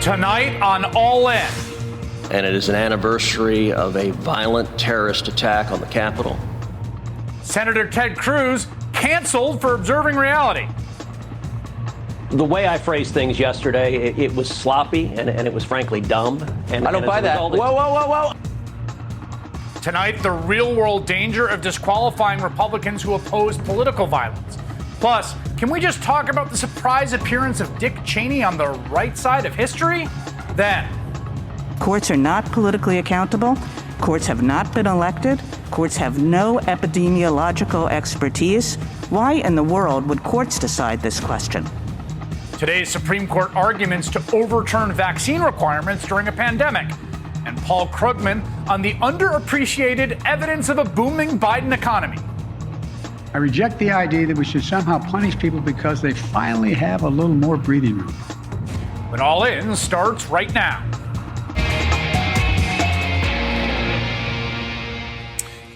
Tonight on All In. And it is an anniversary of a violent terrorist attack on the Capitol. Senator Ted Cruz canceled for observing reality. The way I phrased things yesterday, it was sloppy and it was frankly dumb. And I don't buy that. Whoa. Tonight, the real-world danger of disqualifying Republicans who oppose political violence. Plus, can we just talk about the surprise appearance of Dick Cheney on the right side of history? Then, courts are not politically accountable. Courts have not been elected. Courts have no epidemiological expertise. Why in the world would courts decide this question? today's Supreme Court arguments to overturn vaccine requirements during a pandemic. And Paul Krugman on the underappreciated evidence of a booming Biden economy. I reject the idea that we should somehow punish people because they finally have a little more breathing room. But All In starts right now.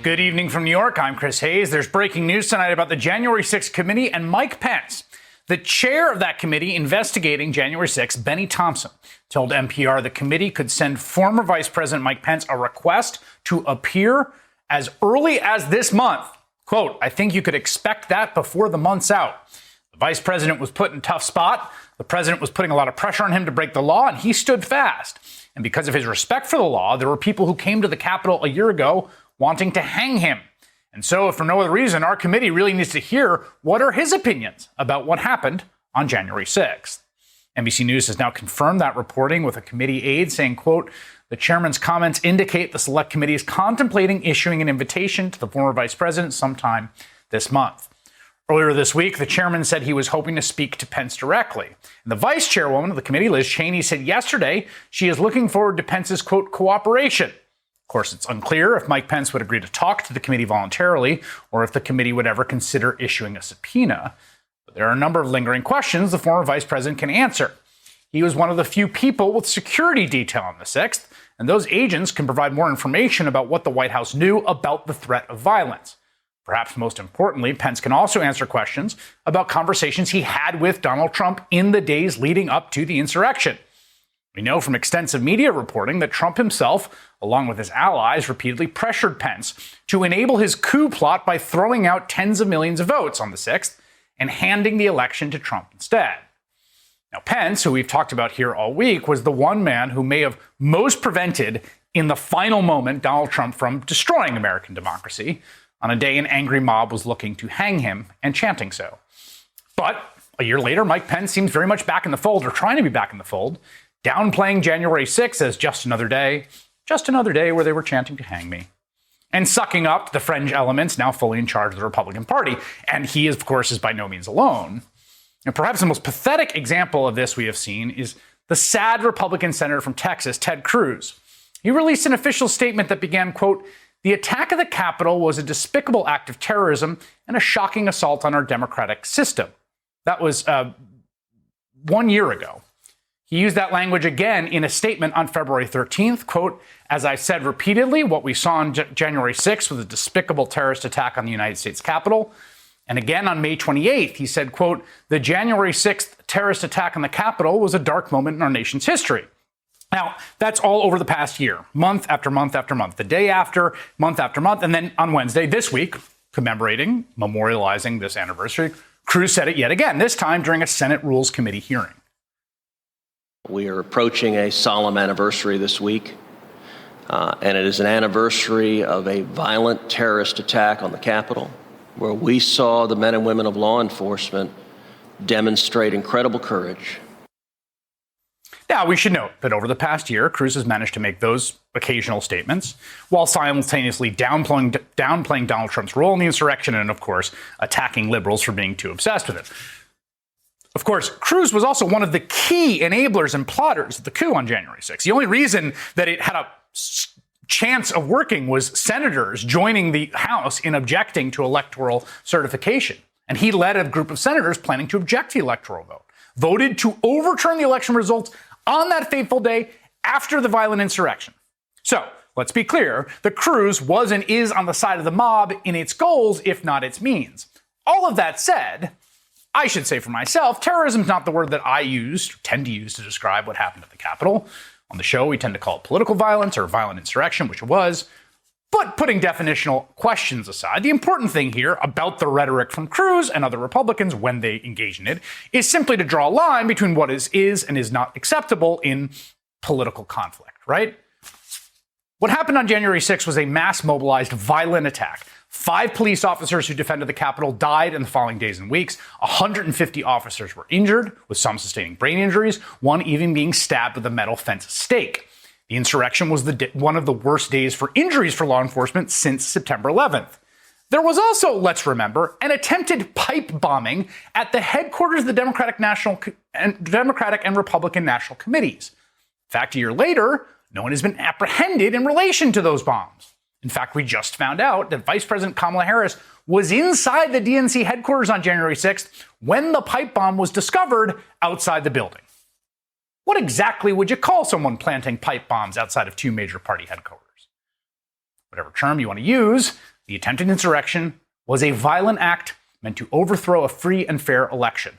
Good evening from New York. I'm Chris Hayes. There's breaking news tonight about the January 6th committee and Mike Pence. The chair of that committee investigating January 6th, Benny Thompson, told NPR the committee could send former Vice President Mike Pence a request to appear as early as this month. Quote, I think you could expect that before the month's out. The vice president was put in a tough spot. The president was putting a lot of pressure on him to break the law, and he stood fast. And because of his respect for the law, there were people who came to the Capitol a year ago wanting to hang him. And so, if for no other reason, our committee really needs to hear what are his opinions about what happened on January 6th. NBC News has now confirmed that reporting with a committee aide saying, quote, the chairman's comments indicate the select committee is contemplating issuing an invitation to the former vice president sometime this month. Earlier this week, the chairman said he was hoping to speak to Pence directly. And the vice chairwoman of the committee, Liz Cheney, said yesterday she is looking forward to Pence's, quote, cooperation. Of course, it's unclear if Mike Pence would agree to talk to the committee voluntarily or if the committee would ever consider issuing a subpoena. But there are a number of lingering questions the former vice president can answer. He was one of the few people with security detail on the 6th, and those agents can provide more information about what the White House knew about the threat of violence. Perhaps most importantly, Pence can also answer questions about conversations he had with Donald Trump in the days leading up to the insurrection. We know from extensive media reporting that Trump himself, along with his allies, repeatedly pressured Pence to enable his coup plot by throwing out tens of millions of votes on the 6th and handing the election to Trump instead. Now, Pence, who we've talked about here all week, was the one man who may have most prevented, in the final moment, Donald Trump from destroying American democracy on a day an angry mob was looking to hang him and chanting so. But a year later, Mike Pence seems very much back in the fold, or trying to be back in the fold, downplaying January 6th as just another day where they were chanting to hang me, and sucking up the fringe elements now fully in charge of the Republican Party. And he, of course, is by no means alone. And perhaps the most pathetic example of this we have seen is the sad Republican senator from Texas, Ted Cruz. He released an official statement that began, quote, the attack of the Capitol was a despicable act of terrorism and a shocking assault on our democratic system. That was 1 year ago. He used that language again in a statement on February 13th, quote, as I said repeatedly, what we saw on January 6th was a despicable terrorist attack on the United States Capitol. And again on May 28th, he said, quote, the January 6th terrorist attack on the Capitol was a dark moment in our nation's history. Now, that's all over the past year, month after month after month, the day after, month after month. And then on Wednesday this week, commemorating, memorializing this anniversary, Cruz said it yet again, this time during a Senate Rules Committee hearing. We are approaching a solemn anniversary this week, and it is an anniversary of a violent terrorist attack on the Capitol, where we saw the men and women of law enforcement demonstrate incredible courage. Now, we should note that over the past year, Cruz has managed to make those occasional statements while simultaneously downplaying Donald Trump's role in the insurrection and, of course, attacking liberals for being too obsessed with it. Of course, Cruz was also one of the key enablers and plotters of the coup on January 6th. The only reason that it had a chance of working was senators joining the House in objecting to electoral certification. And he led a group of senators planning to object to the electoral vote, voted to overturn the election results on that fateful day after the violent insurrection. So let's be clear, the Cruz was and is on the side of the mob in its goals, if not its means. All of that said, I should say for myself, terrorism is not the word that I tend to use to describe what happened at the Capitol. On the show, we tend to call it political violence or violent insurrection, which it was. But putting definitional questions aside, the important thing here about the rhetoric from Cruz and other Republicans when they engage in it is simply to draw a line between what is and is not acceptable in political conflict, right? What happened on January 6th was a mass mobilized violent attack. 5 police officers who defended the Capitol died in the following days and weeks. 150 officers were injured, with some sustaining brain injuries, one even being stabbed with a metal fence stake. The insurrection was one of the worst days for injuries for law enforcement since September 11th. There was also, let's remember, an attempted pipe bombing at the headquarters of the Democratic and Republican National Committees. In fact, a year later, no one has been apprehended in relation to those bombs. In fact, we just found out that Vice President Kamala Harris was inside the DNC headquarters on January 6th when the pipe bomb was discovered outside the building. What exactly would you call someone planting pipe bombs outside of 2 major party headquarters? Whatever term you want to use, the attempted insurrection was a violent act meant to overthrow a free and fair election,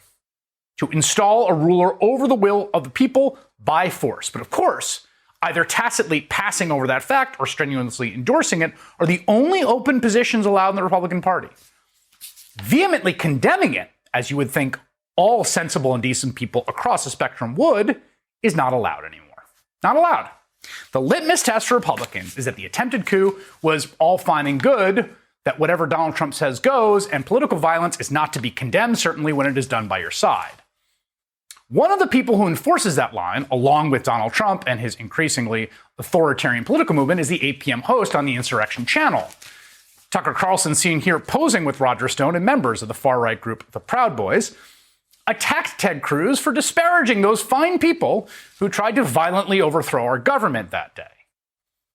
to install a ruler over the will of the people by force. But of course, either tacitly passing over that fact or strenuously endorsing it are the only open positions allowed in the Republican Party. Vehemently condemning it, as you would think all sensible and decent people across the spectrum would, is not allowed anymore. Not allowed. The litmus test for Republicans is that the attempted coup was all fine and good, that whatever Donald Trump says goes, and political violence is not to be condemned, certainly when it is done by your side. One of the people who enforces that line, along with Donald Trump and his increasingly authoritarian political movement, is the 8 p.m. host on the Insurrection Channel. Tucker Carlson, seen here posing with Roger Stone and members of the far-right group, the Proud Boys, attacked Ted Cruz for disparaging those fine people who tried to violently overthrow our government that day.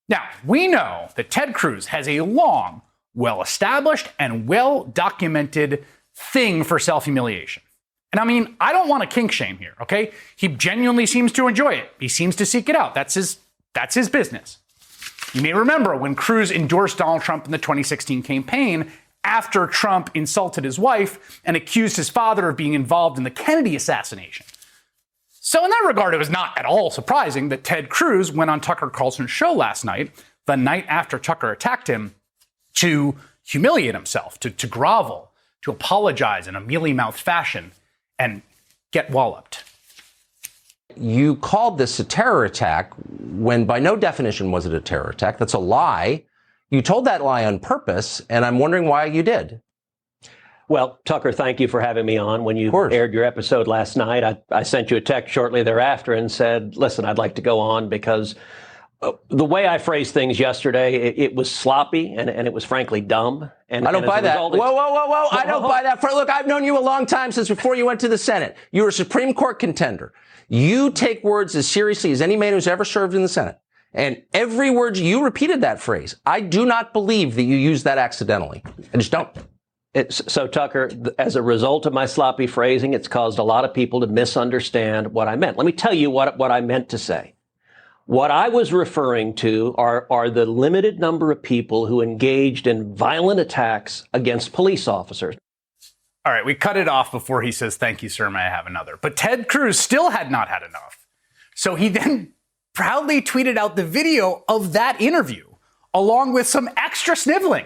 Now, we know that Ted Cruz has a long, well-established, and well-documented thing for self-humiliation. And I mean, I don't want to kink shame here, okay? He genuinely seems to enjoy it. He seems to seek it out. That's his business. You may remember when Cruz endorsed Donald Trump in the 2016 campaign after Trump insulted his wife and accused his father of being involved in the Kennedy assassination. So in that regard, it was not at all surprising that Ted Cruz went on Tucker Carlson's show last night, the night after Tucker attacked him, to humiliate himself, to grovel, to apologize in a mealy-mouthed fashion, and get walloped. You called this a terror attack when by no definition was it a terror attack. That's a lie. You told that lie on purpose, and I'm wondering why you did. Well, Tucker, thank you for having me on. When you aired your episode last night, I sent you a text shortly thereafter and said, listen, I'd like to go on because the way I phrased things yesterday, it was sloppy and it was frankly dumb. And I don't buy that. Whoa. I don't buy that. Look, I've known you a long time, since before you went to the Senate. You were a Supreme Court contender. You take words as seriously as any man who's ever served in the Senate. And every word you repeated that phrase. I do not believe that you used that accidentally. I just don't. So, Tucker, as a result of my sloppy phrasing, it's caused a lot of people to misunderstand what I meant. Let me tell you what I meant to say. What I was referring to are the limited number of people who engaged in violent attacks against police officers. All right, we cut it off before he says, thank you, sir, may I have another? But Ted Cruz still had not had enough. So he then proudly tweeted out the video of that interview, along with some extra sniveling.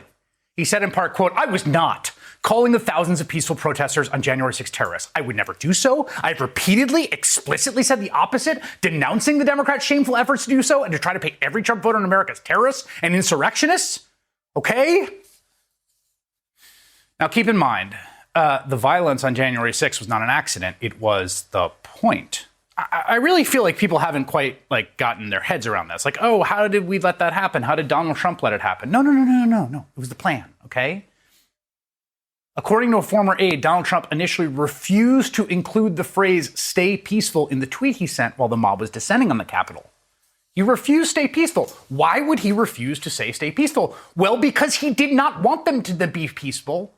He said in part, quote, I was not calling the thousands of peaceful protesters on January 6 terrorists. I would never do so. I've repeatedly, explicitly said the opposite, denouncing the Democrats' shameful efforts to do so and to try to paint every Trump voter in America as terrorists and insurrectionists. Okay? Now, keep in mind, the violence on January 6 was not an accident. It was the point. I really feel like people haven't quite gotten their heads around this. Like, oh, how did we let that happen? How did Donald Trump let it happen? No. It was the plan, okay? According to a former aide, Donald Trump initially refused to include the phrase stay peaceful in the tweet he sent while the mob was descending on the Capitol. He refused stay peaceful. Why would he refuse to say stay peaceful? Well, because he did not want them to be peaceful.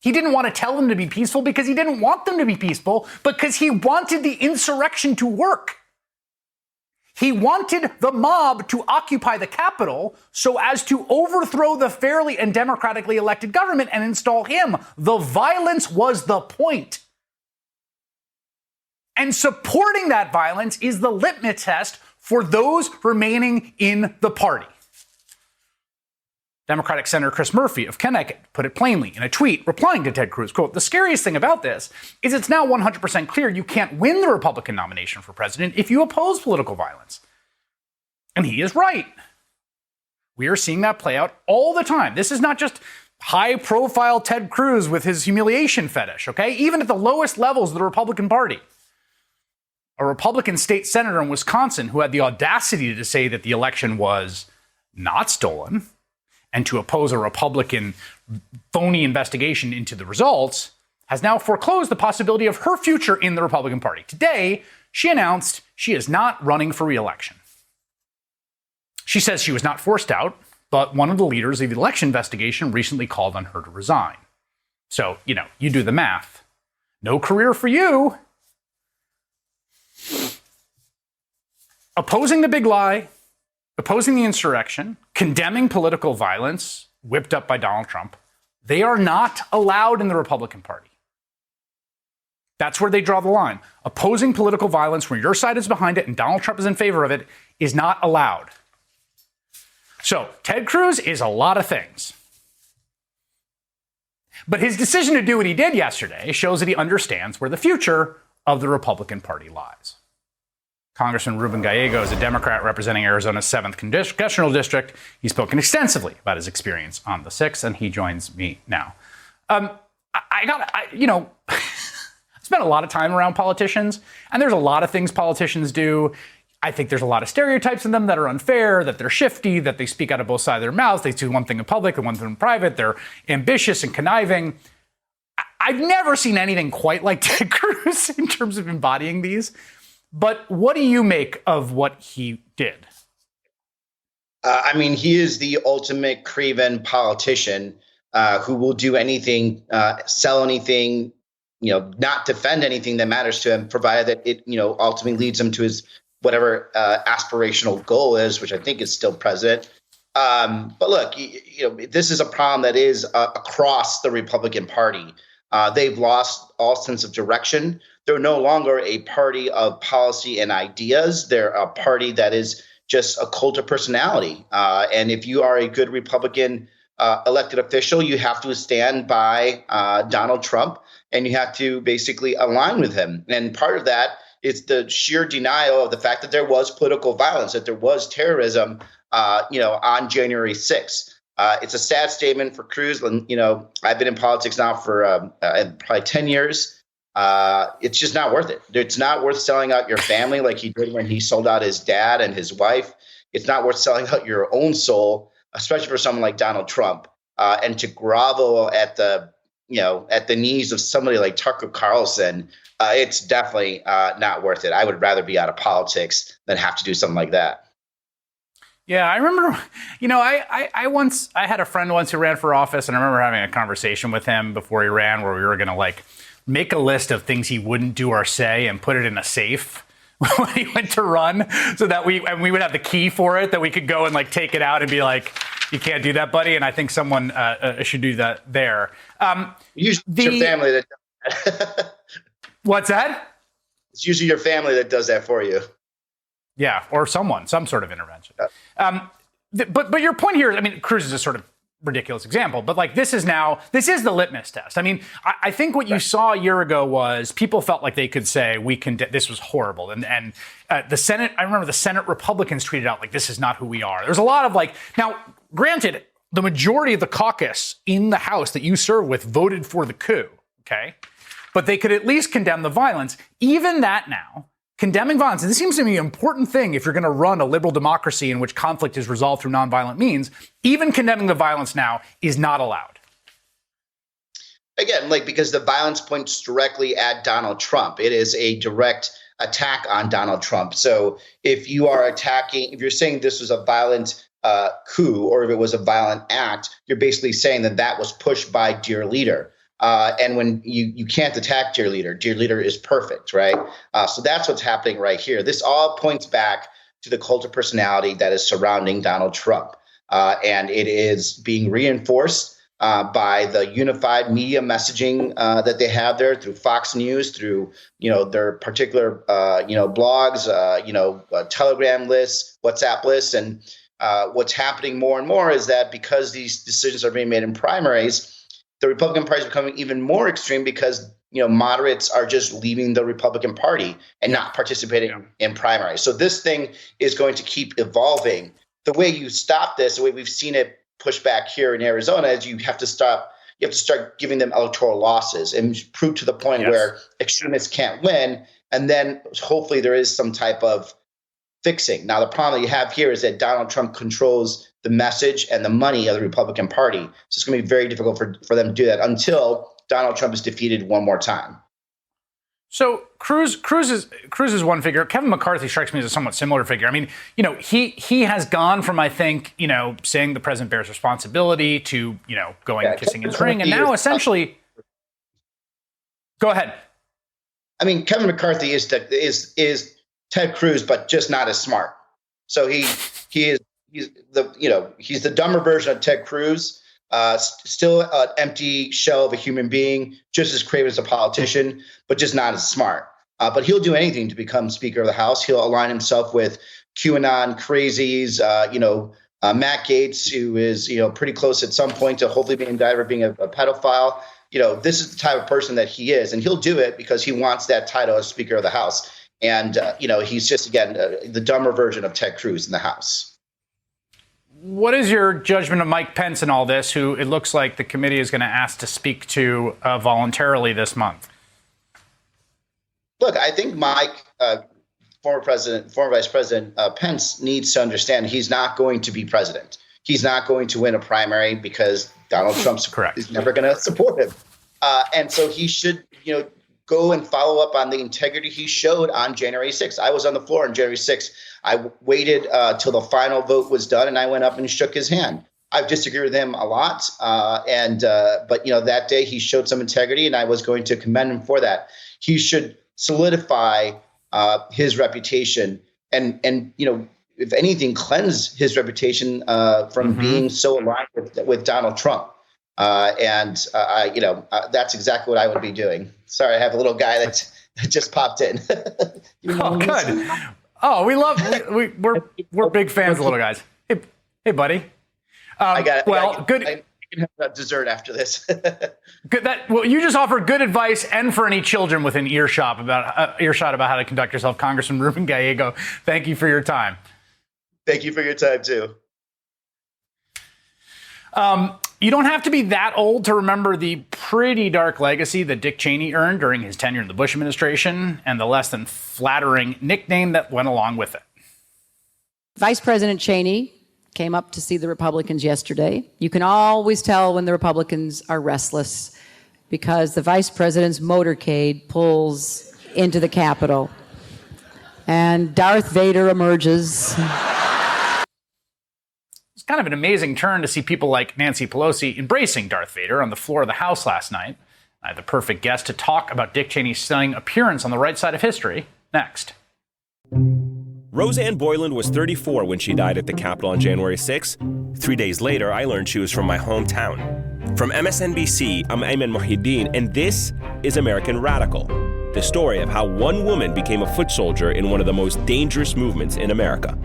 He didn't want to tell them to be peaceful because he didn't want them to be peaceful, because he wanted the insurrection to work. He wanted the mob to occupy the Capitol so as to overthrow the fairly and democratically elected government and install him. The violence was the point. And supporting that violence is the litmus test for those remaining in the party. Democratic Senator Chris Murphy of Connecticut put it plainly in a tweet replying to Ted Cruz, quote, "The scariest thing about this is it's now 100% clear you can't win the Republican nomination for president if you oppose political violence." And he is right. We are seeing that play out all the time. This is not just high-profile Ted Cruz with his humiliation fetish, okay? Even at the lowest levels of the Republican Party. A Republican state senator in Wisconsin who had the audacity to say that the election was not stolen and to oppose a Republican phony investigation into the results, has now foreclosed the possibility of her future in the Republican Party. Today, she announced she is not running for re-election. She says she was not forced out, but one of the leaders of the election investigation recently called on her to resign. So, you do the math. No career for you. Opposing the big lie, opposing the insurrection, condemning political violence whipped up by Donald Trump, they are not allowed in the Republican Party. That's where they draw the line. Opposing political violence when your side is behind it and Donald Trump is in favor of it is not allowed. So Ted Cruz is a lot of things. But his decision to do what he did yesterday shows that he understands where the future of the Republican Party lies. Congressman Ruben Gallegos, a Democrat representing Arizona's 7th congressional district, he's spoken extensively about his experience on the 6th, and he joins me now. I spent a lot of time around politicians, and there's a lot of things politicians do. I think there's a lot of stereotypes in them that are unfair, that they're shifty, that they speak out of both sides of their mouths. They do one thing in public and one thing in private. They're ambitious and conniving. I've never seen anything quite like Ted Cruz in terms of embodying these. But what do you make of what he did? He is the ultimate craven politician who will do anything, sell anything, not defend anything that matters to him, provided that it, ultimately leads him to his whatever aspirational goal is, which I think is still president. But look, this is a problem that is across the Republican Party. They've lost all sense of direction. They're no longer a party of policy and ideas. They're a party that is just a cult of personality. And if you are a good Republican elected official, you have to stand by Donald Trump and you have to basically align with him. And part of that is the sheer denial of the fact that there was political violence, that there was terrorism, on January 6th. It's a sad statement for Cruz. I've been in politics now for probably 10 years. It's just not worth it. It's not worth selling out your family like he did when he sold out his dad and his wife. It's not worth selling out your own soul, especially for someone like Donald Trump, and to grovel at the knees of somebody like Tucker Carlson. It's definitely not worth it. I would rather be out of politics than have to do something like that. Yeah, I remember, I had a friend once who ran for office, and I remember having a conversation with him before he ran where we were going to make a list of things he wouldn't do or say and put it in a safe when he went to run, so that we would have the key for it, that we could go and take it out and be like, you can't do that, buddy. And I think someone should do that there. Usually your family that does that. What's that? It's usually your family that does that for you. Yeah, or some sort of intervention. But your point here is, Cruz is a sort of ridiculous example, but this is the litmus test. I think what you saw a year ago was people felt like they could say this was horrible, and the Senate. I remember the Senate Republicans tweeted out this is not who we are. There's a lot of now. Granted, the majority of the caucus in the House that you serve with voted for the coup. Okay, but they could at least condemn the violence. Even that now. Condemning violence, and this seems to me an important thing if you're going to run a liberal democracy in which conflict is resolved through nonviolent means, even condemning the violence now is not allowed. Again, because the violence points directly at Donald Trump. It is a direct attack on Donald Trump. So if you're saying this was a violent coup, or if it was a violent act, you're basically saying that was pushed by Dear Leader. And when you can't attack Dear Leader is perfect, right? So that's what's happening right here. This all points back to the cult of personality that is surrounding Donald Trump. And it is being reinforced by the unified media messaging that they have there through Fox News, through their particular blogs, Telegram lists, WhatsApp lists, and what's happening more and more is that because these decisions are being made in primaries, the Republican Party is becoming even more extreme because moderates are just leaving the Republican Party and not participating in primaries. So this thing is going to keep evolving. The way you stop this, the way we've seen it push back here in Arizona, is you have to start giving them electoral losses and prove to the point where extremists can't win. And then hopefully there is some type of fixing. Now, the problem that you have here is that Donald Trump controls the message and the money of the Republican Party. So it's going to be very difficult for them to do that until Donald Trump is defeated one more time. So Cruz is one figure. Kevin McCarthy strikes me as a somewhat similar figure. I mean, he has gone from, I think, saying the president bears responsibility to, going and kissing his ring, and now essentially, go ahead. I mean, Kevin McCarthy is Ted Cruz, but just not as smart. So he's the dumber version of Ted Cruz. Still an empty shell of a human being, just as craven as a politician, but just not as smart. But he'll do anything to become Speaker of the House. He'll align himself with QAnon crazies, Matt Gaetz, who is, pretty close at some point to hopefully being indicted for being a pedophile. This is the type of person that he is, and he'll do it because he wants that title as Speaker of the House. And, he's just, again, the dumber version of Ted Cruz in the House. What is your judgment of Mike Pence and all this, who it looks like the committee is going to ask to speak to voluntarily this month? Look, I think Mike, former Vice President Pence needs to understand he's not going to be president. He's not going to win a primary because Donald Trump is never going to support him. And so he should, go and follow up on the integrity he showed on January 6th. I was on the floor on January 6th. I waited till the final vote was done, and I went up and shook his hand. I've disagreed with him a lot, but that day he showed some integrity, and I was going to commend him for that. He should solidify his reputation, and if anything, cleanse his reputation from being so aligned with Donald Trump. That's exactly what I would be doing. Sorry, I have a little guy that just popped in. Oh, good. Oh, we're big fans of little guys. Hey, buddy. Good. I can have dessert after this. Good. You just offered good advice, and for any children within earshot about how to conduct yourself, Congressman Ruben Gallego. Thank you for your time. Thank you for your time too. You don't have to be that old to remember the pretty dark legacy that Dick Cheney earned during his tenure in the Bush administration and the less than flattering nickname that went along with it. Vice President Cheney came up to see the Republicans yesterday. You can always tell when the Republicans are restless because the vice president's motorcade pulls into the Capitol and Darth Vader emerges. Kind of an amazing turn to see people like Nancy Pelosi embracing Darth Vader on the floor of the House last night. I had the perfect guest to talk about Dick Cheney's stunning appearance on the right side of history next. Roseanne Boyland was 34 when she died at the Capitol on January 6. 3 days later, I learned she was from my hometown. From MSNBC, I'm Ayman Mohyeldin, and this is American Radical, the story of how one woman became a foot soldier in one of the most dangerous movements in America.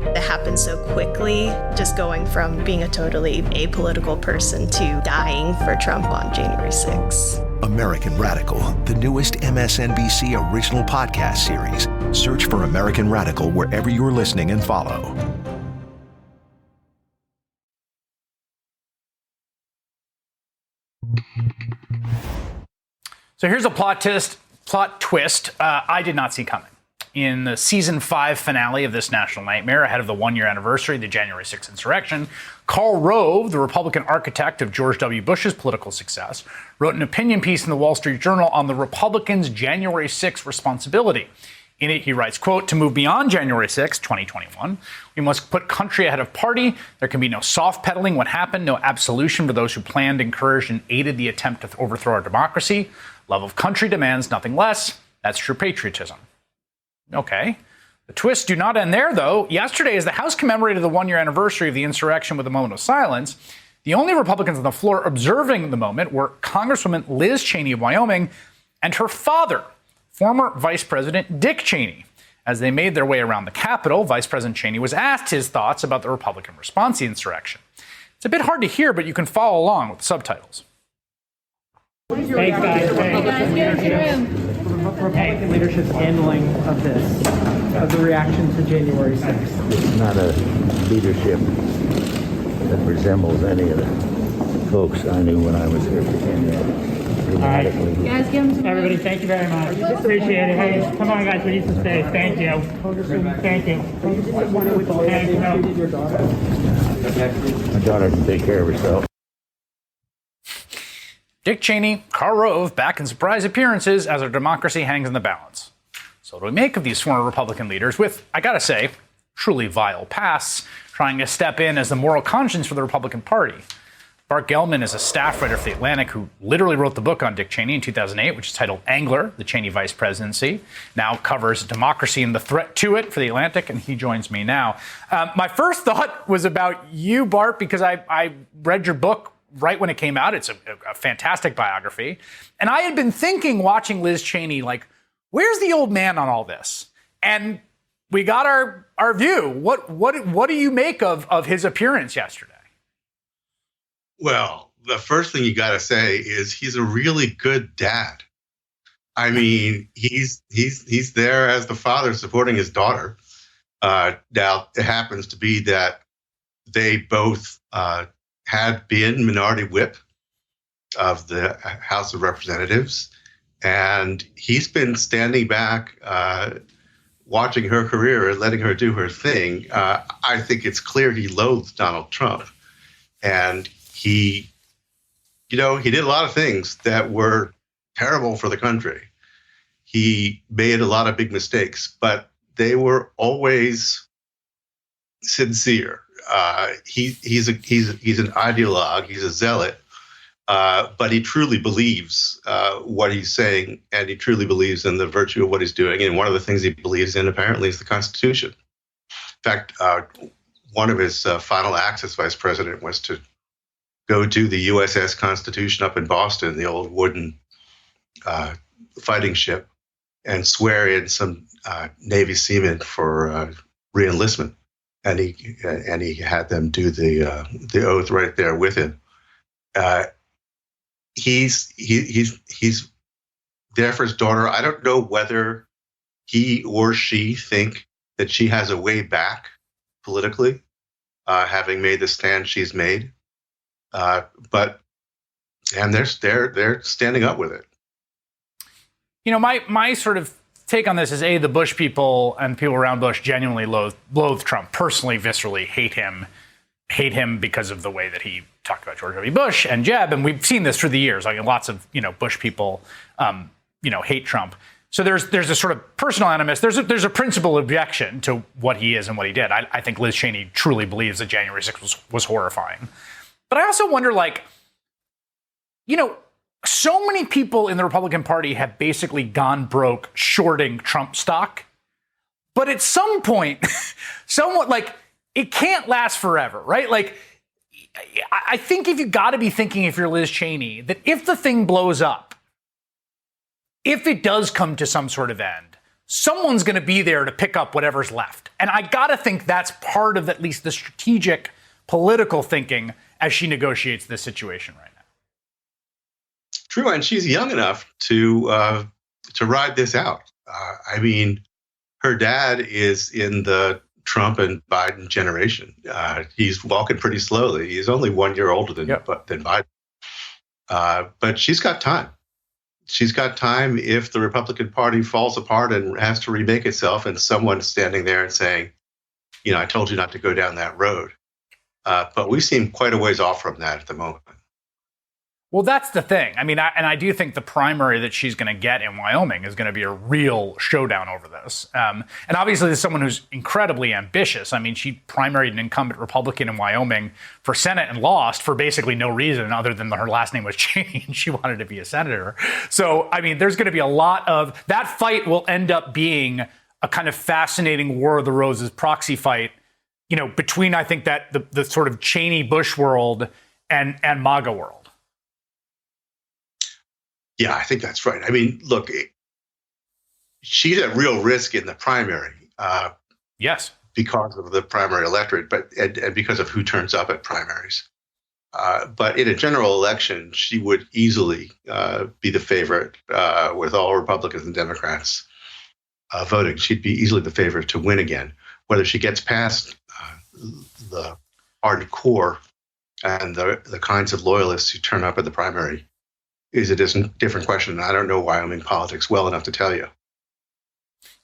It happened so quickly, just going from being a totally apolitical person to dying for Trump on January 6th. American Radical, the newest MSNBC original podcast series. Search for American Radical wherever you're listening and follow. So here's a plot twist I did not see coming. In the season 5 finale of this national nightmare, ahead of the 1-year anniversary of the January 6th insurrection, Karl Rove, the Republican architect of George W. Bush's political success, wrote an opinion piece in the Wall Street Journal on the Republicans' January 6th responsibility. In it, he writes, quote, "To move beyond January 6th, 2021, we must put country ahead of party. There can be no soft pedaling what happened, no absolution for those who planned, encouraged, and aided the attempt to overthrow our democracy. Love of country demands nothing less. That's true patriotism." Okay. The twists do not end there, though. Yesterday, as the House commemorated the 1-year anniversary of the insurrection with a moment of silence, The only Republicans on the floor observing the moment were Congresswoman Liz Cheney of Wyoming and her father, former Vice President Dick Cheney. As they made their way around the Capitol, Vice President Cheney was asked his thoughts about the Republican response to the insurrection. It's a bit hard to hear, but you can follow along with the subtitles. Thanks, guys. Republican leadership's handling of this, of the reaction to January 6th. It's not a leadership that resembles any of the folks I knew when I was here. All right. Guys, give them some everybody, thank you very much. Appreciate it. Hey, come on, guys. We need some space. Thank you. Thank you. My daughter can take care of herself. Dick Cheney, Karl Rove back in surprise appearances as our democracy hangs in the balance. So what do we make of these former Republican leaders with, I gotta say, truly vile pasts, trying to step in as the moral conscience for the Republican Party? Bart Gellman is a staff writer for The Atlantic who literally wrote the book on Dick Cheney in 2008, which is titled Angler, the Cheney Vice Presidency. Now covers democracy and the threat to it for The Atlantic, and he joins me now. My first thought was about you, Bart, because I read your book right when it came out. It's a fantastic biography. And I had been thinking, watching Liz Cheney, like, where's the old man on all this? And we got our view. What do you make of his appearance yesterday? Well, the first thing you got to say is he's a really good dad. I mean, he's there as the father supporting his daughter. Now, it happens to be that they both had been minority whip of the House of Representatives, and he's been standing back, watching her career and letting her do her thing. I think it's clear he loathes Donald Trump, and he did a lot of things that were terrible for the country. He made a lot of big mistakes, but they were always sincere. He's an ideologue. He's a zealot, but he truly believes what he's saying, and he truly believes in the virtue of what he's doing. And one of the things he believes in, apparently, is the Constitution. In fact, one of his final acts as vice president was to go to the USS Constitution up in Boston, the old wooden fighting ship, and swear in some Navy seamen for re-enlistment. And he had them do the oath right there with him. He's there for his daughter. I don't know whether he or she think that she has a way back politically, having made the stand she's made. But they're standing up with it. You know, my sort of take on this is the Bush people and people around Bush genuinely loathe Trump, personally, viscerally hate him because of the way that he talked about George W. Bush and Jeb, and we've seen this through the years. Like lots of Bush people hate Trump. So there's a sort of personal animus. There's a principal objection to what he is and what he did. I think Liz Cheney truly believes that January 6th was horrifying. But I also wonder, so many people in the Republican Party have basically gone broke shorting Trump stock. But at some point, it can't last forever, right? Like, I think if you're Liz Cheney, that if the thing blows up, if it does come to some sort of end, someone's going to be there to pick up whatever's left. And I got to think that's part of at least the strategic political thinking as she negotiates this situation right now. True, and she's young enough to ride this out. I mean, her dad is in the Trump and Biden generation. He's walking pretty slowly. He's only 1 year older than Biden. But she's got time. She's got time if the Republican Party falls apart and has to remake itself, and someone's standing there and saying, I told you not to go down that road. But we seem quite a ways off from that at the moment. Well, that's the thing. I mean, I do think the primary that she's going to get in Wyoming is going to be a real showdown over this. And obviously, there's someone who's incredibly ambitious. I mean, she primaried an incumbent Republican in Wyoming for Senate and lost for basically no reason other than her last name was Cheney and she wanted to be a senator. So, I mean, there's going to be a lot of that fight will end up being a kind of fascinating War of the Roses proxy fight, between, I think, that the sort of Cheney Bush world and MAGA world. Yeah, I think that's right. I mean, look, she's at real risk in the primary. Yes. Because of the primary electorate, and because of who turns up at primaries. But in a general election, she would easily be the favorite with all Republicans and Democrats voting. She'd be easily the favorite to win again. Whether she gets past the hardcore and the kinds of loyalists who turn up at the primary is a different question. I don't know Wyoming politics well enough to tell you.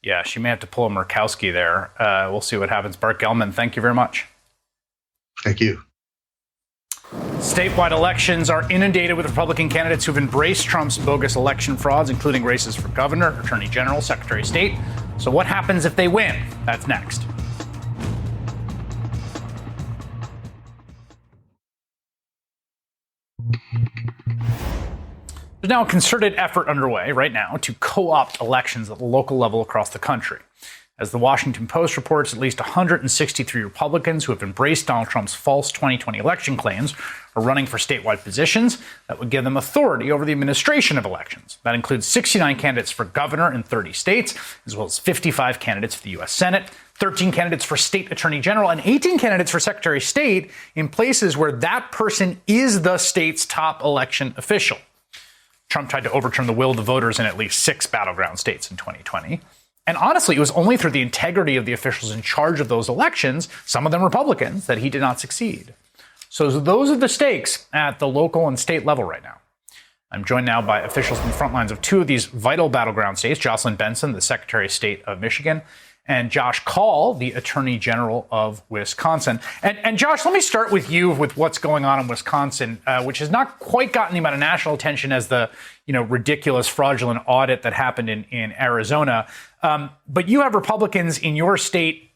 Yeah, she may have to pull a Murkowski there. We'll see what happens. Bart Gellman, thank you very much. Thank you. Statewide elections are inundated with Republican candidates who've embraced Trump's bogus election frauds, including races for governor, attorney general, secretary of state. So what happens if they win? That's next. There's now a concerted effort underway right now to co-opt elections at the local level across the country. As the Washington Post reports, at least 163 Republicans who have embraced Donald Trump's false 2020 election claims are running for statewide positions that would give them authority over the administration of elections. That includes 69 candidates for governor in 30 states, as well as 55 candidates for the U.S. Senate, 13 candidates for state attorney general, and 18 candidates for secretary of state in places where that person is the state's top election official. Trump tried to overturn the will of the voters in at least 6 battleground states in 2020. And honestly, it was only through the integrity of the officials in charge of those elections, some of them Republicans, that he did not succeed. So those are the stakes at the local and state level right now. I'm joined now by officials on the front lines of 2 of these vital battleground states, Jocelyn Benson, the Secretary of State of Michigan, and Josh Kaul, the Attorney General of Wisconsin. And Josh, let me start with you with what's going on in Wisconsin, which has not quite gotten the amount of national attention as the ridiculous fraudulent audit that happened in Arizona. But you have Republicans in your state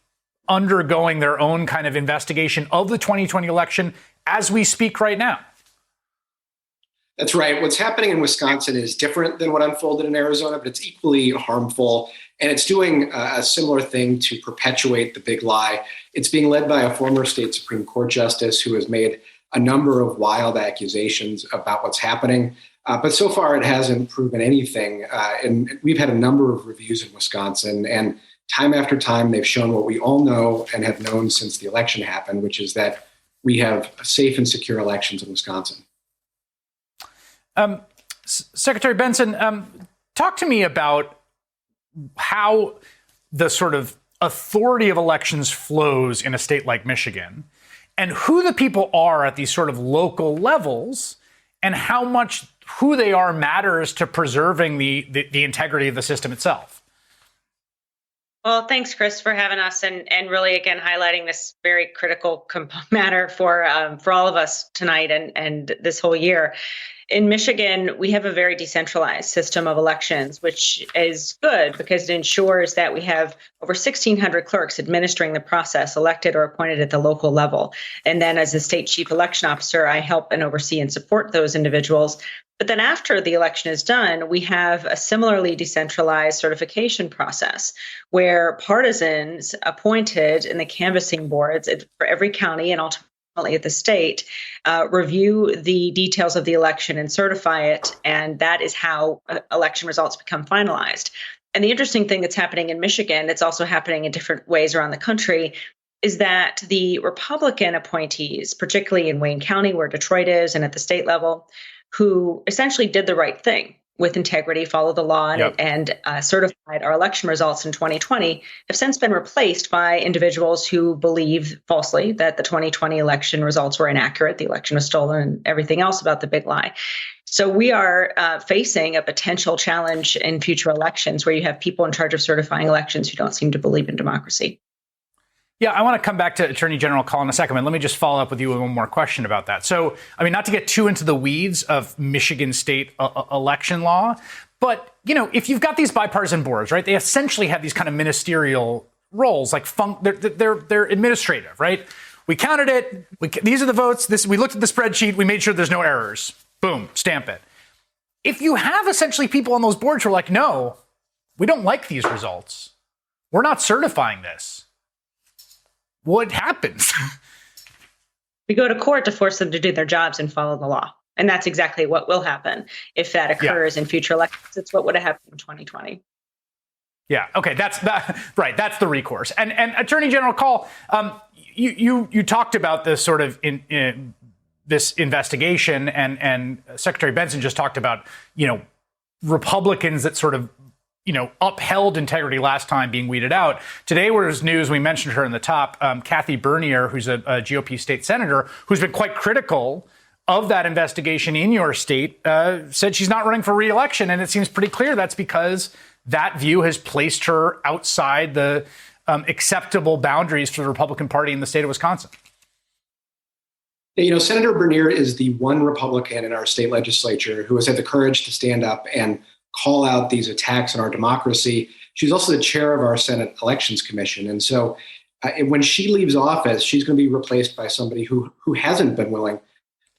undergoing their own kind of investigation of the 2020 election as we speak right now. That's right. What's happening in Wisconsin is different than what unfolded in Arizona, but it's equally harmful. And it's doing a similar thing to perpetuate the big lie. It's being led by a former state Supreme Court justice who has made a number of wild accusations about what's happening. But so far, it hasn't proven anything. And we've had a number of reviews in Wisconsin. And time after time, they've shown what we all know and have known since the election happened, which is that we have safe and secure elections in Wisconsin. Secretary Benson, talk to me about how the sort of authority of elections flows in a state like Michigan and who the people are at these sort of local levels and how much who they are matters to preserving the integrity of the system itself. Well, thanks, Chris, for having us and really, again, highlighting this very critical matter for all of us tonight and this whole year. In Michigan, we have a very decentralized system of elections, which is good because it ensures that we have over 1,600 clerks administering the process, elected or appointed at the local level. And then as the state chief election officer, I help and oversee and support those individuals. But then after the election is done, we have a similarly decentralized certification process where partisans appointed in the canvassing boards for every county and ultimately at the state review the details of the election and certify it. And that is how election results become finalized. And the interesting thing that's happening in Michigan, it's also happening in different ways around the country, is that the Republican appointees, particularly in Wayne County, where Detroit is, and at the state level, who essentially did the right thing with integrity, followed the law, and certified our election results in 2020, have since been replaced by individuals who believe falsely that the 2020 election results were inaccurate, the election was stolen, and everything else about the big lie. So we are facing a potential challenge in future elections where you have people in charge of certifying elections who don't seem to believe in democracy. Yeah, I want to come back to Attorney General Kaul in a second, but let me just follow up with you with one more question about that. So, I mean, not to get too into the weeds of Michigan state election law, but, if you've got these bipartisan boards, right, they essentially have these kind of ministerial roles, like they're administrative, right? We counted it. These are the votes. We looked at the spreadsheet. We made sure there's no errors. Boom, stamp it. If you have essentially people on those boards who are like, no, we don't like these results. We're not certifying this. What happens? We go to court to force them to do their jobs and follow the law. And that's exactly what will happen if that occurs in future elections. It's what would have happened in 2020. Yeah. Okay. That's right. That's the recourse. And Attorney General Call, you talked about this sort of in this investigation, and Secretary Benson just talked about, Republicans that sort of, upheld integrity last time being weeded out. Today was news. We mentioned her in the top. Kathy Bernier, who's a GOP state senator, who's been quite critical of that investigation in your state, said she's not running for re-election. And it seems pretty clear that's because that view has placed her outside the acceptable boundaries for the Republican Party in the state of Wisconsin. Senator Bernier is the one Republican in our state legislature who has had the courage to stand up and call out these attacks on our democracy. She's also the chair of our Senate Elections Commission. And so when she leaves office, she's going to be replaced by somebody who hasn't been willing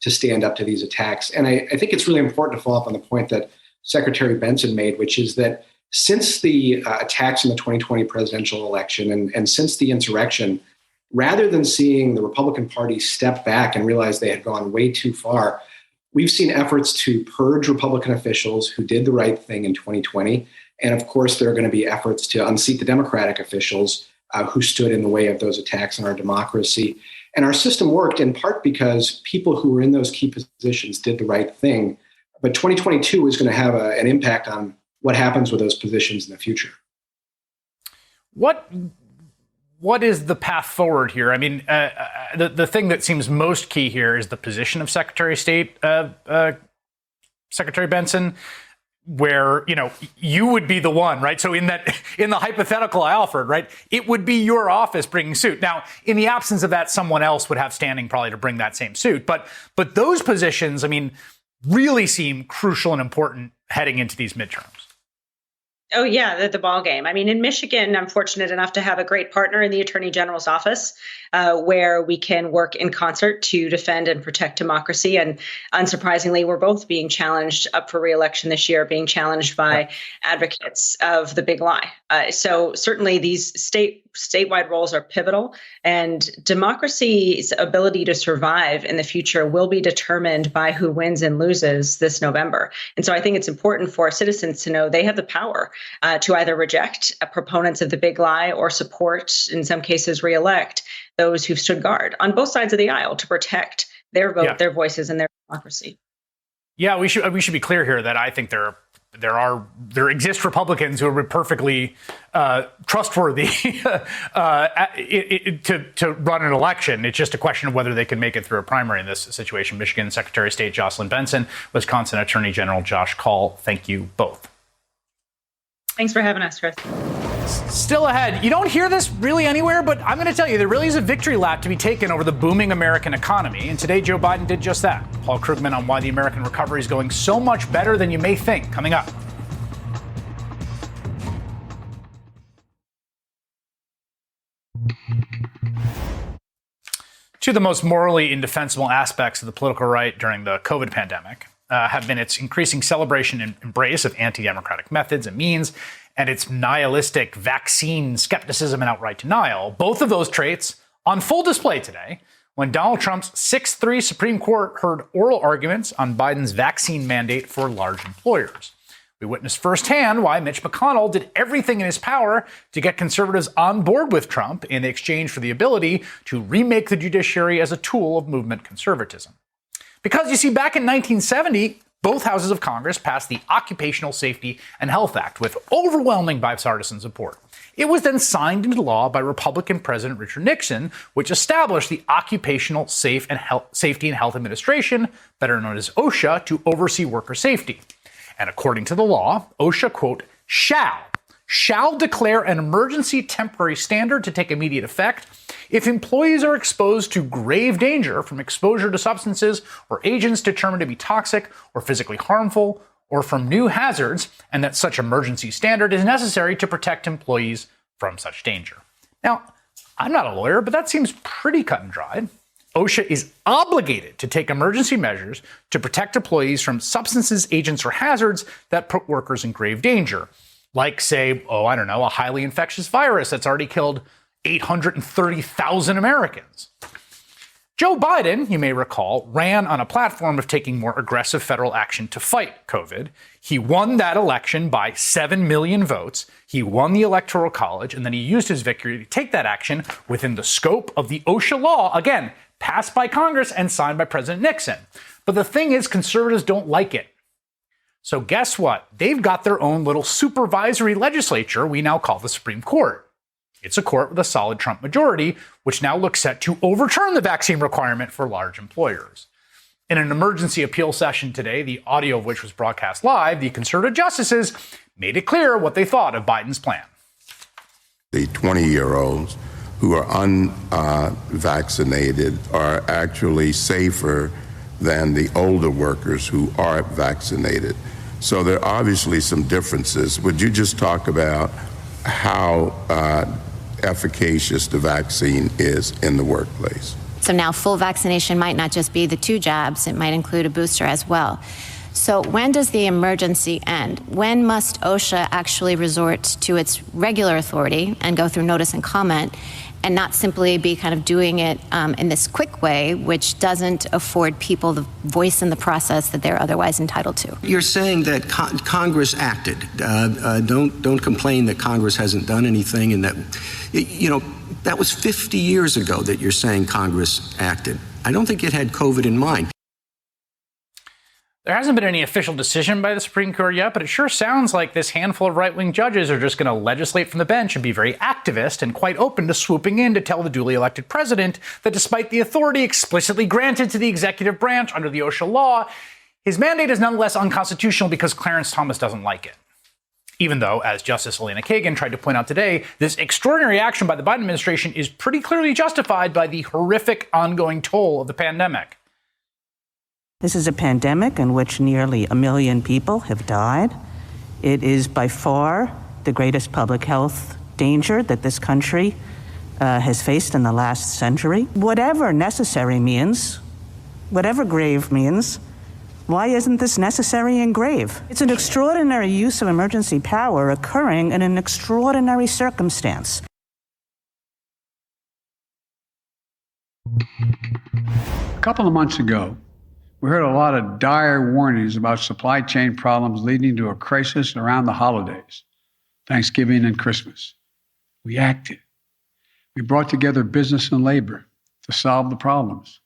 to stand up to these attacks. And I think it's really important to follow up on the point that Secretary Benson made, which is that since the attacks in the 2020 presidential election and since the insurrection, rather than seeing the Republican Party step back and realize they had gone way too far, we've seen efforts to purge Republican officials who did the right thing in 2020. And of course, there are going to be efforts to unseat the Democratic officials who stood in the way of those attacks on our democracy. And our system worked in part because people who were in those key positions did the right thing. But 2022 is going to have an impact on what happens with those positions in the future. What is the path forward here? I mean, the thing that seems most key here is the position of Secretary of State, Secretary Benson, where, you would be the one, right? So in the hypothetical I offered, right, it would be your office bringing suit. Now, in the absence of that, someone else would have standing probably to bring that same suit. But those positions, I mean, really seem crucial and important heading into these midterms. Oh, yeah, the ball game. I mean, in Michigan, I'm fortunate enough to have a great partner in the Attorney General's office where we can work in concert to defend and protect democracy. And unsurprisingly, we're both being challenged up for re-election this year, being challenged by advocates of the big lie. So certainly these statewide roles are pivotal, and democracy's ability to survive in the future will be determined by who wins and loses this November. And so I think it's important for citizens to know they have the power to either reject proponents of the big lie or support, in some cases, re-elect those who've stood guard on both sides of the aisle to protect their vote, their voices, and their democracy. Yeah, we should be clear here that I think there exist Republicans who are perfectly trustworthy to run an election. It's just a question of whether they can make it through a primary in this situation. Michigan Secretary of State Jocelyn Benson, Wisconsin Attorney General Josh Kaul. Thank you both. Thanks for having us, Chris. Still ahead. You don't hear this really anywhere, but I'm going to tell you, there really is a victory lap to be taken over the booming American economy. And today, Joe Biden did just that. Paul Krugman on why the American recovery is going so much better than you may think, coming up. Two of the most morally indefensible aspects of the political right during the COVID pandemic have been its increasing celebration and embrace of anti-democratic methods and means, and its nihilistic vaccine skepticism and outright denial. Both of those traits on full display today when Donald Trump's 6-3 Supreme Court heard oral arguments on Biden's vaccine mandate for large employers. We witnessed firsthand why Mitch McConnell did everything in his power to get conservatives on board with Trump in exchange for the ability to remake the judiciary as a tool of movement conservatism. Because, you see, back in 1970, both houses of Congress passed the Occupational Safety and Health Act with overwhelming bipartisan support. It was then signed into law by Republican President Richard Nixon, which established the Occupational Safety and Health Administration, better known as OSHA, to oversee worker safety. And according to the law, OSHA, quote, shall declare an emergency temporary standard to take immediate effect if employees are exposed to grave danger from exposure to substances or agents determined to be toxic or physically harmful, or from new hazards, and that such emergency standard is necessary to protect employees from such danger. Now, I'm not a lawyer, but that seems pretty cut and dried. OSHA is obligated to take emergency measures to protect employees from substances, agents, or hazards that put workers in grave danger. Like, say, a highly infectious virus that's already killed 830,000 Americans. Joe Biden, you may recall, ran on a platform of taking more aggressive federal action to fight COVID. He won that election by 7 million votes. He won the Electoral College, and then he used his victory to take that action within the scope of the OSHA law, again, passed by Congress and signed by President Nixon. But the thing is, conservatives don't like it. So guess what? They've got their own little supervisory legislature we now call the Supreme Court. It's a court with a solid Trump majority, which now looks set to overturn the vaccine requirement for large employers. In an emergency appeal session today, the audio of which was broadcast live, the conservative justices made it clear what they thought of Biden's plan. The 20-year-olds who are unvaccinated are actually safer than the older workers who are vaccinated. So there are obviously some differences. Would you just talk about how efficacious the vaccine is in the workplace? So now full vaccination might not just be the 2 jabs, it might include a booster as well. So when does the emergency end? When must OSHA actually resort to its regular authority and go through notice and comment, and not simply be kind of doing it in this quick way, which doesn't afford people the voice in the process that they're otherwise entitled to? You're saying that Congress acted. Don't complain that Congress hasn't done anything, and that, that was 50 years ago that you're saying Congress acted. I don't think it had COVID in mind. There hasn't been any official decision by the Supreme Court yet, but it sure sounds like this handful of right-wing judges are just going to legislate from the bench and be very activist and quite open to swooping in to tell the duly elected president that despite the authority explicitly granted to the executive branch under the OSHA law, his mandate is nonetheless unconstitutional because Clarence Thomas doesn't like it. Even though, as Justice Elena Kagan tried to point out today, this extraordinary action by the Biden administration is pretty clearly justified by the horrific ongoing toll of the pandemic. This is a pandemic in which nearly 1 million people have died. It is by far the greatest public health danger that this country has faced in the last century. Whatever necessary means, whatever grave means, why isn't this necessary and grave? It's an extraordinary use of emergency power occurring in an extraordinary circumstance. A couple of months ago, we heard a lot of dire warnings about supply chain problems leading to a crisis around the holidays, Thanksgiving and Christmas. We acted. We brought together business and labor to solve the problems.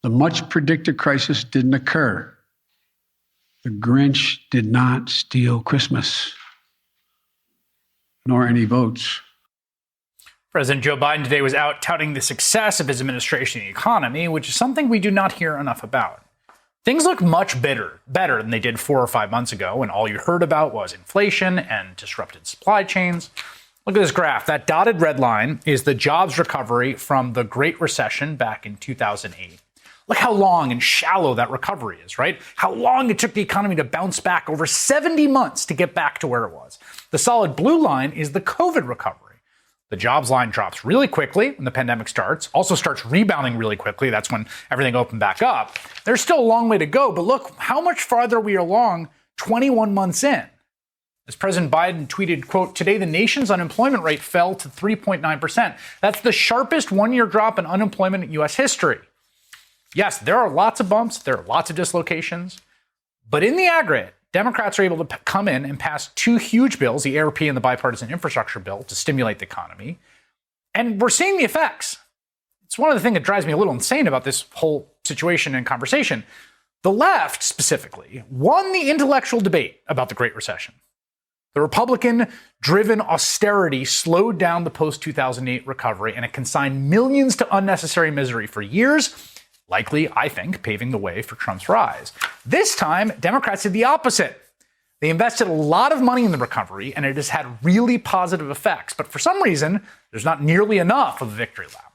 The much predicted crisis didn't occur. The Grinch did not steal Christmas, nor any votes. President Joe Biden today was out touting the success of his administration in the economy, which is something we do not hear enough about. Things look much better than they did 4 or 5 months ago, when all you heard about was inflation and disrupted supply chains. Look at this graph. That dotted red line is the jobs recovery from the Great Recession back in 2008. Look how long and shallow that recovery is, right? How long it took the economy to bounce back, over 70 months to get back to where it was. The solid blue line is the COVID recovery. The jobs line drops really quickly when the pandemic starts, also starts rebounding really quickly. That's when everything opened back up. There's still a long way to go, but look how much farther we are along 21 months in. As President Biden tweeted, quote, "Today the nation's unemployment rate fell to 3.9%. That's the sharpest one-year drop in unemployment in U.S. history." Yes, there are lots of bumps, there are lots of dislocations, but in the aggregate, Democrats are able to come in and pass 2 huge bills, the ARP and the bipartisan infrastructure bill, to stimulate the economy. And we're seeing the effects. It's one of the things that drives me a little insane about this whole situation and conversation. The left, specifically, won the intellectual debate about the Great Recession. The Republican-driven austerity slowed down the post-2008 recovery, and it consigned millions to unnecessary misery for years, likely, I think, paving the way for Trump's rise. This time, Democrats did the opposite. They invested a lot of money in the recovery, and it has had really positive effects. But for some reason, there's not nearly enough of a victory lap,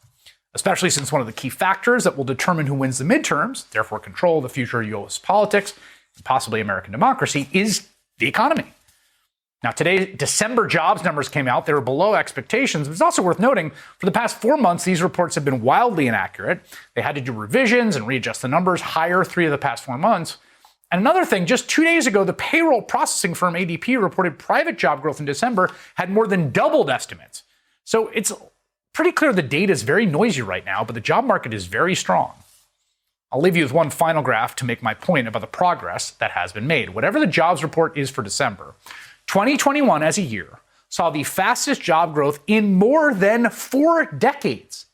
especially since one of the key factors that will determine who wins the midterms, therefore control the future of U.S. politics and possibly American democracy, is the economy. Now, today, December jobs numbers came out. They were below expectations. But it's also worth noting, for the past 4 months, these reports have been wildly inaccurate. They had to do revisions and readjust the numbers higher 3 of the past 4 months. And another thing, just 2 days ago, the payroll processing firm ADP reported private job growth in December had more than doubled estimates. So it's pretty clear the data is very noisy right now, but the job market is very strong. I'll leave you with one final graph to make my point about the progress that has been made. Whatever the jobs report is for December, 2021 as a year saw the fastest job growth in more than 4 decades.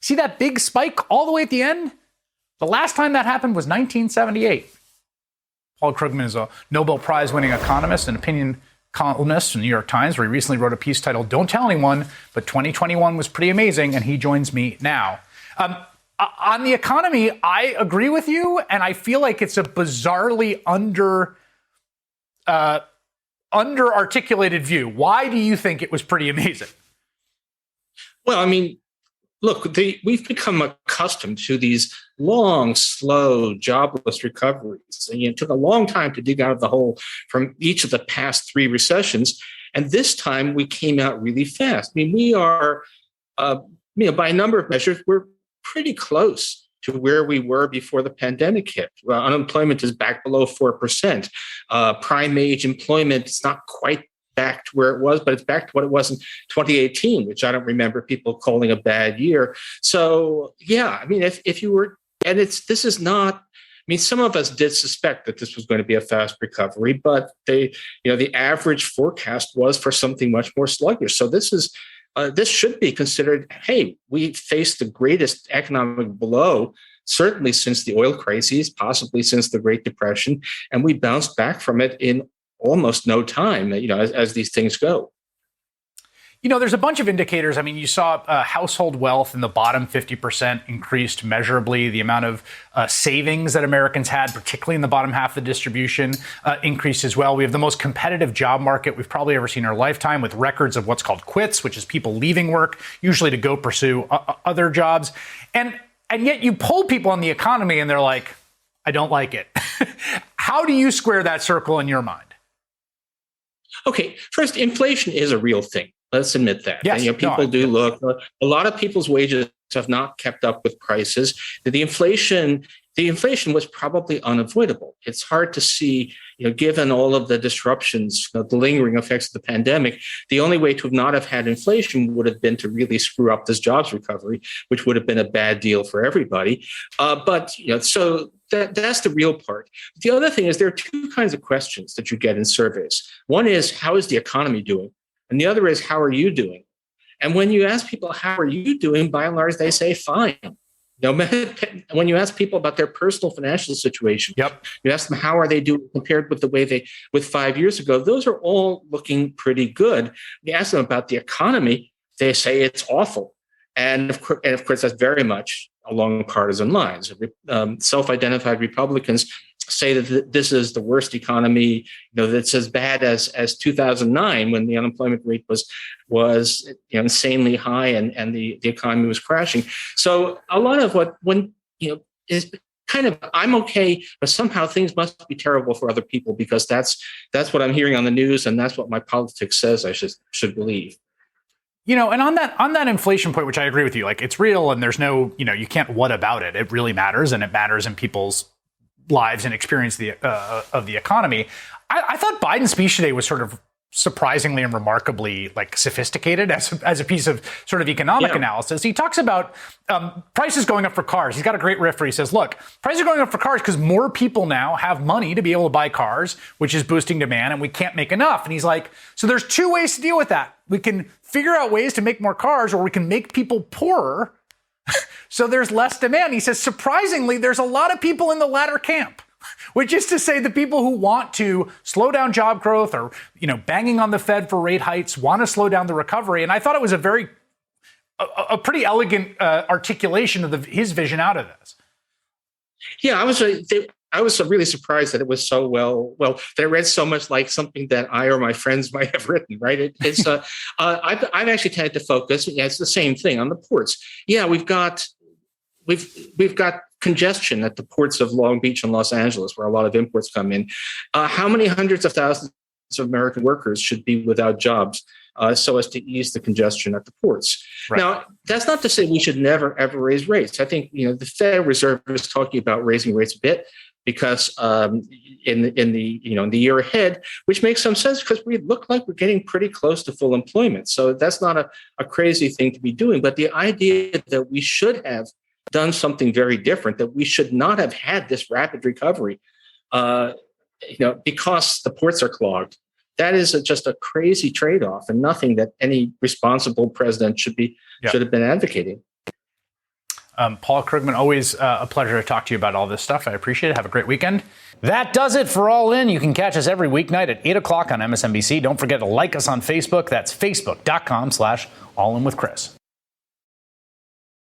See that big spike all the way at the end? The last time that happened was 1978. Paul Krugman is a Nobel Prize-winning economist and opinion columnist from the New York Times, where he recently wrote a piece titled "Don't Tell Anyone, but 2021 was pretty amazing," and he joins me now. On the economy, I agree with you, and I feel like it's a bizarrely under-articulated view. Why do you think it was pretty amazing? Well, I mean, look, we've become accustomed to these long, slow, jobless recoveries. And it took a long time to dig out of the hole from each of the past 3 recessions. And this time we came out really fast. I mean, we are, by a number of measures, we're pretty close to where we were before the pandemic hit. Unemployment is back below 4%. Prime age employment is not quite back to where it was, but it's back to what it was in 2018, which I don't remember people calling a bad year. So, yeah, I mean, if you were, and this is not, I mean, some of us did suspect that this was going to be a fast recovery, but the average forecast was for something much more sluggish. So this should be considered, hey, we faced the greatest economic blow, certainly since the oil crises, possibly since the Great Depression, and we bounced back from it in almost no time, as these things go. There's a bunch of indicators. I mean, you saw household wealth in the bottom 50% increased measurably. The amount of savings that Americans had, particularly in the bottom half of the distribution, increased as well. We have the most competitive job market we've probably ever seen in our lifetime, with records of what's called quits, which is people leaving work, usually to go pursue other jobs. And yet you poll people on the economy and they're like, I don't like it. How do you square that circle in your mind? Okay, first, inflation is a real thing. Let's admit that. Yes, and, people do look. A lot of people's wages have not kept up with prices. The inflation was probably unavoidable. It's hard to see, given all of the disruptions, the lingering effects of the pandemic. The only way to not have had inflation would have been to really screw up this jobs recovery, which would have been a bad deal for everybody. So that's the real part. The other thing is there are 2 kinds of questions that you get in surveys. One is, how is the economy doing? And the other is, how are you doing? And when you ask people, how are you doing, by and large, they say, fine. When you ask people about their personal financial situation, you ask them, how are they doing compared with the way with 5 years ago? Those are all looking pretty good. You ask them about the economy, they say it's awful. And of course, that's very much along partisan lines. Self-identified Republicans say that this is the worst economy, that's as bad as 2009, when the unemployment rate was insanely high and the economy was crashing. So a lot of is kind of, I'm okay, but somehow things must be terrible for other people, because that's what I'm hearing on the news, and that's what my politics says I should believe. And on that inflation point, which I agree with you, like, it's real, and there's no, you can't what about it. It really matters, and it matters in people's lives and experience of the economy. I thought Biden's speech today was sort of surprisingly and remarkably sophisticated as a piece of sort of economic analysis. He talks about prices going up for cars. He's got a great riff where he says, look, prices are going up for cars because more people now have money to be able to buy cars, which is boosting demand, and we can't make enough. And he's like, so there's 2 ways to deal with that. We can figure out ways to make more cars, or we can make people poorer so there's less demand. He says, surprisingly, there's a lot of people in the latter camp, which is to say the people who want to slow down job growth, or, banging on the Fed for rate hikes, want to slow down the recovery. And I thought it was a pretty elegant articulation of his vision out of this. Yeah, I was really surprised that it was so well, that I read so much like something that I or my friends might have written, right? I've actually tended to focus, it's the same thing on the ports. Yeah, we've got congestion at the ports of Long Beach and Los Angeles, where a lot of imports come in. How many hundreds of thousands of American workers should be without jobs so as to ease the congestion at the ports? Right. Now, that's not to say we should never, ever raise rates. I think, the Federal Reserve is talking about raising rates a bit, because in the year ahead, which makes some sense because we look like we're getting pretty close to full employment. So that's not a crazy thing to be doing. But the idea that we should have done something very different, that we should not have had this rapid recovery, because the ports are clogged. That is just a crazy trade-off, and nothing that any responsible president should have been advocating. Paul Krugman, always a pleasure to talk to you about all this stuff. I appreciate it. Have a great weekend. That does it for All In. You can catch us every weeknight at 8 o'clock on MSNBC. Don't forget to like us on Facebook. That's facebook.com/allinwithchris.